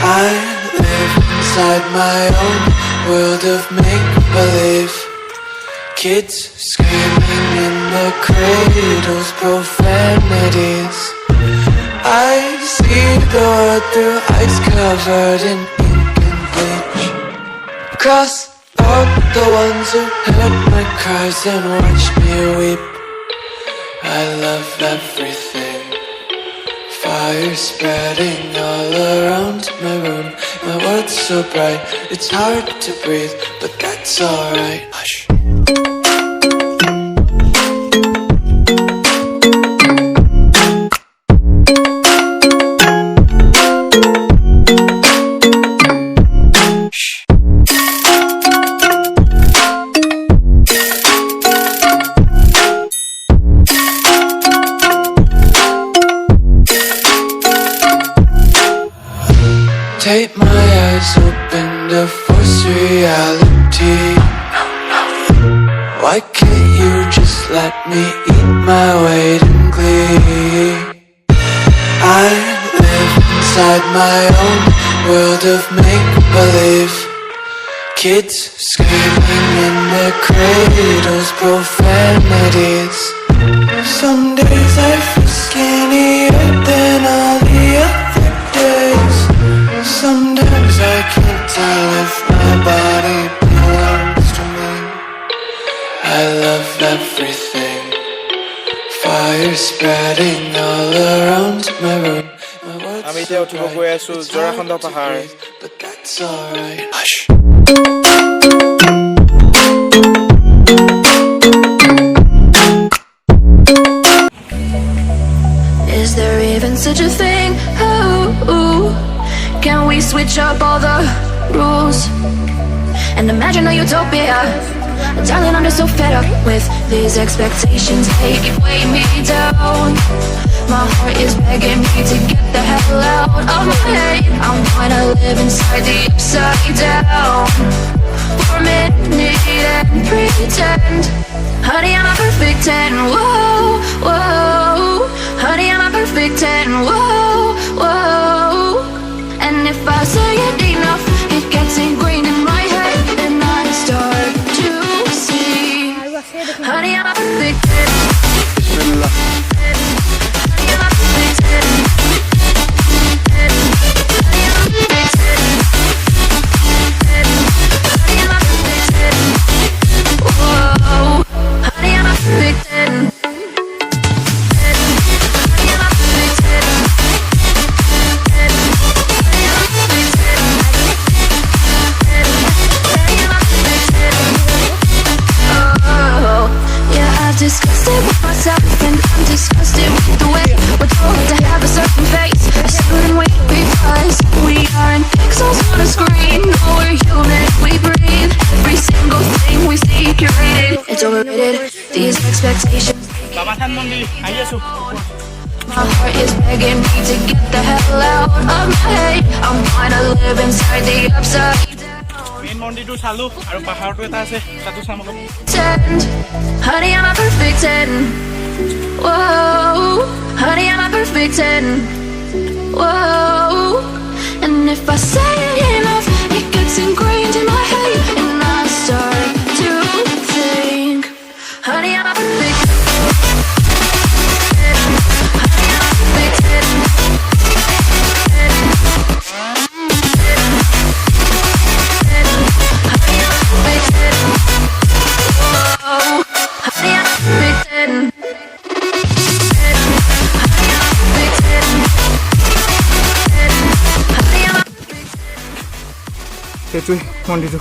I live inside my own world of make-believe. Kids screaming in the cradles, profanities. I see the world through ice covered in ink and bleach. Cross out the ones who heard my cries and watched me weep. I love everything. Fire spreading all around my room. My world's so bright, it's hard to breathe, but that's alright. Hush. Take my eyes open to force reality. Why can't you just let me eat my weight in glee? I live inside my own world of make-believe. Kids screaming in their cradles, profanities. Some days I feel skinnier than all the other days. Sometimes I can't tell if my body belongs to me. I love everything. Fire spreading all around my room. My world's আমি এতিয়া উঠিব গৈ আছো জোৰাখণ্ড পাহাৰ but that's alright. Hush. Is there even such a thing? Oh, can we switch up all the rules and imagine a utopia? Darling, I'm just so fed up with these expectations. They weigh me down. My heart is begging me to get the hell out of my head. I'm gonna live inside the upside down for a minute and pretend. Honey, I'm a perfect 10. Whoa, whoa. Honey, I'm a perfect 10. Whoa, whoa. And if I say it enough, it gets ingrained in my head, and I start to see. Honey, I'm a perfect 10. বিসমিল্লাহ Honey, I'm a perfect 10. Honey, I'm a perfect 10. Honey, I'm a perfect 10. Whoa. Honey, I'm a perfect 10. Honey, I'm a perfect 10. Oh, yeah, I've discussed it with myself, and I'm disgusted with the way we're told to have a certain face. I still and wait because we aren't pixels on a screen. No, we're human, we breathe. Every single thing we see curated. It's overrated. These expectations. বাবা থান মন্দির আহি আছো My heart is begging me to get the hell out of my head. I'm gonna live inside the upside down. Main মন্দিৰটো চালো আৰু পাহাৰটো এটা আছে তাতো চাম অলপ 10. Honey, I'm a perfect 10. Whoa. Honey, I'm a perfect 10. Whoa. And if I say it enough, it gets ingrained in my head, and I start to think. Honey, I'm a perfect 10. Honey, I'm a perfect 10. Honey, I'm a perfect 10. Whoa. Honey, I'm a perfect 10. Honey, I'm a perfect 10. Honey, I'm a perfect 10. সেইটোৱে মন্দিৰটো